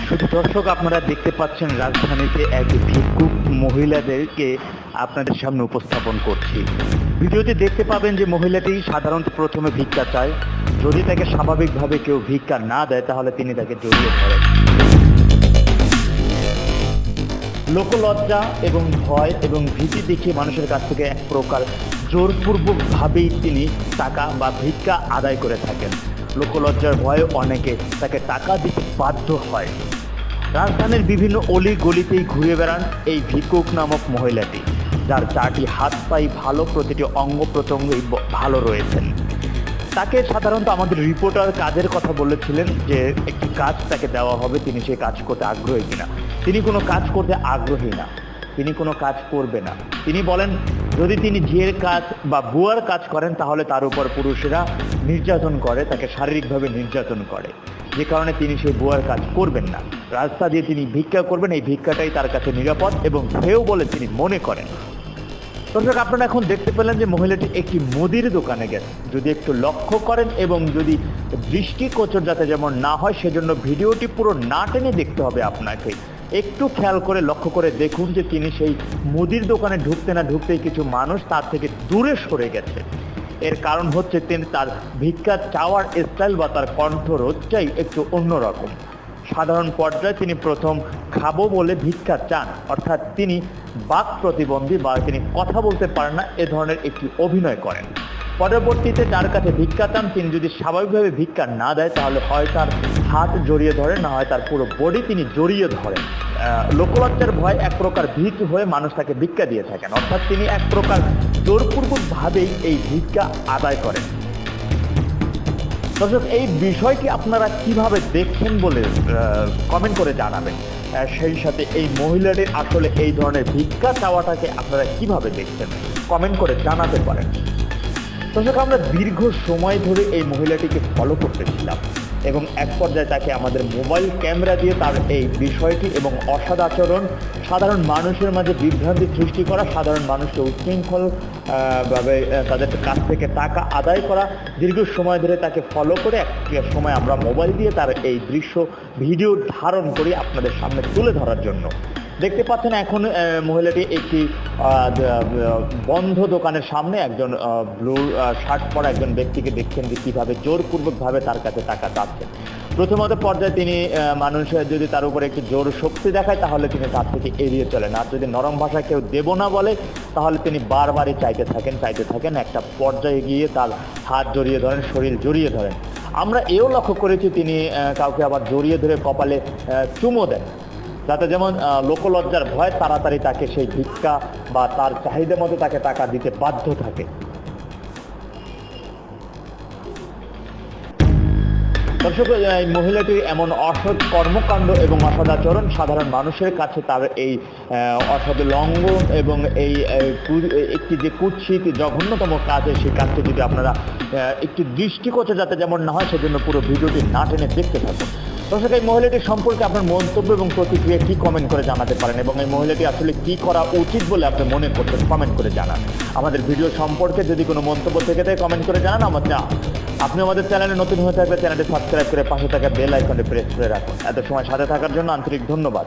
শুধু দর্শক, আপনারা দেখতে পাচ্ছেন রাজধানীতে এক ভিক্ষুক মহিলাদেরকে আপনাদের সামনে উপস্থাপন করছি। ভিডিওতে দেখতে পাবেন যে মহিলাটি সাধারণত প্রথমে ভিক্ষা চায়। যদি তাকে স্বাভাবিকভাবে কেউ ভিক্ষা না দেয় তাহলে তিনি তাকে জড়িয়ে ধরেন। লোকলজ্জা এবং ভয় এবং ভীতি দেখিয়ে মানুষের কাছ থেকে এক প্রকার জোরপূর্বকভাবেই তিনি টাকা বা ভিক্ষা আদায় করে থাকেন। লোকলজ্জার ভয়ে অনেকে তাকে টাকা দিতে বাধ্য হয়। রাজধানীর বিভিন্ন অলি গলিতেই ঘুরে বেড়ান এই ভিক্ষুক নামক মহিলাটি, যার চারটি হাত পাই ভালো, প্রতিটি অঙ্গ প্রত্যঙ্গই ভালো রয়েছেন। তাকে সাধারণত আমাদের রিপোর্টার কাজের কথা বলেছিলেন যে একটি কাজ তাকে দেওয়া হবে, তিনি সেই কাজ করতে আগ্রহী কিনা। তিনি কোনো কাজ করতে আগ্রহী না, তিনি কোনো কাজ করবে না। তিনি বলেন যদি তিনি ঝিয়ের কাজ বা বুয়ার কাজ করেন তাহলে তার উপর পুরুষেরা নির্যাতন করে, তাকে শারীরিকভাবে নির্যাতন করে, যে কারণে তিনি সেই বুয়ার কাজ করবেন না। রাস্তা দিয়ে তিনি ভিক্ষা করবেন, এই ভিক্ষাটাই তার কাছে নিরাপদ এবং হেয় বলে তিনি মনে করেন। দর্শক, আপনারা এখন দেখতে পেলেন যে মহিলাটি একটি মুদির দোকানে গেছে। যদি একটু লক্ষ্য করেন এবং যদি দৃষ্টিগোচর যাতে যেমন না হয় সেজন্য ভিডিওটি পুরো না টেনে দেখতে হবে আপনাকে। একটু খেয়াল করে লক্ষ্য করে দেখুন যে তিনি সেই মুদির দোকানে ঢুকতে না ঢুকতেই কিছু মানুষ তার থেকে দূরে সরে গেছে। এর কারণ হচ্ছে তিনি তার ভিক্ষা চাওয়ার স্টাইল বা তার কণ্ঠরোধটাই একটু অন্যরকম। সাধারণ পর্যায়ে তিনি প্রথম খাবো বলে ভিক্ষা চান, অর্থাৎ তিনি বাক প্রতিবন্ধী বা তিনি কথা বলতে পারেন না, এ ধরনের একটি অভিনয় করেন। পরবর্তীতে যার কাছে ভিক্ষা চান তিনি যদি স্বাভাবিকভাবে ভিক্ষা না দেয় তাহলে হয় তার হাত জড়িয়ে ধরেন, না হয় তার পুরো বডি তিনি জড়িয়ে ধরেন। লোকলজ্জার ভয় এক প্রকার ভীত হয়ে মানুষ তাকে ভিক্ষা দিয়ে থাকেন, অর্থাৎ তিনি এক প্রকার জোরপূর্বকভাবেই এই ভিক্ষা আদায় করেন। দর্শক, এই বিষয়টি আপনারা কিভাবে দেখছেন বলে কমেন্ট করে জানাবেন। সেই সাথে এই মহিলাদের আসলে এই ধরনের ভিক্ষা চাওয়াটাকে আপনারা কিভাবে দেখছেন কমেন্ট করে জানাতে পারেন। দর্শক, আমরা দীর্ঘ সময় ধরে এই মহিলাটিকে ফলো করতেছিলাম এবং এক পর্যায়ে তাকে আমাদের মোবাইল ক্যামেরা দিয়ে তার এই বিষয়টি এবং অসদাচরণ, সাধারণ মানুষের মাঝে বিভ্রান্তি সৃষ্টি করা, সাধারণ মানুষকে উচ্ছৃঙ্খল ভাবে তাদের কাছ থেকে টাকা আদায় করা, দীর্ঘ সময় ধরে তাকে ফলো করে এক সময় আমরা মোবাইল দিয়ে তার এই দৃশ্য ভিডিও ধারণ করি আপনাদের সামনে তুলে ধরার জন্য। দেখতে পাচ্ছেন এখন মহিলাটি একটি বন্ধ দোকানের সামনে একজন ব্লু শার্ট পরা একজন ব্যক্তিকে দেখছেন যে কীভাবে জোরপূর্বকভাবে তার কাছে টাকা চাচ্ছেন। প্রথমত পর্যায়ে তিনি মানুষ যদি তার উপরে একটু জোর শক্তি দেখায় তাহলে তিনি তার থেকে এড়িয়ে চলেন, আর যদি নরম ভাষায় কেউ দেব না বলে তাহলে তিনি বারবারই চাইতে থাকেন। একটা পর্যায়ে গিয়ে তার হাত জড়িয়ে ধরেন, শরীর জড়িয়ে ধরেন। আমরা এও লক্ষ্য করেছি তিনি কাউকে আবার জড়িয়ে ধরে কপালে চুমো দেন, যাতে যেমন লোকলজ্জার ভয় তাড়াতাড়ি তাকে সেই ভিক্ষা বা তার চাহিদা মতো তাকে টাকা দিতে বাধ্য থাকে। দর্শক, এই মহিলাটির এমন অসৎ কর্মকাণ্ড এবং অসদাচরণ সাধারণ মানুষের কাছে তার এই অসৎ লঙ্ঘন এবং এই একটি যে কুৎসিত জঘন্যতম কাজে সেই কাজটি যদি আপনারা একটু দৃষ্টিগোচর যাতে যেমন না হয় সেজন্য পুরো ভিডিওটি না টেনে দেখতে থাকুন। দর্শক, এই মহিলাটি সম্পর্কে আপনার মন্তব্য এবং প্রতিক্রিয়া কি কমেন্ট করে জানাতে পারেন এবং এই মহিলাটি আসলে কি করা উচিত বলে আপনি মনে করছেন কমেন্ট করে জানান। আমাদের ভিডিও সম্পর্কে যদি কোনো মন্তব্য থেকে থাকে কমেন্ট করে জানান। আপনি আমাদের চ্যানেলে নতুন হয়ে থাকলে চ্যানেলটি সাবস্ক্রাইব করে পাশে থাকা বেল আইকনে প্রেস করে রাখুন। এত সময় সাথে থাকার জন্য আন্তরিক ধন্যবাদ।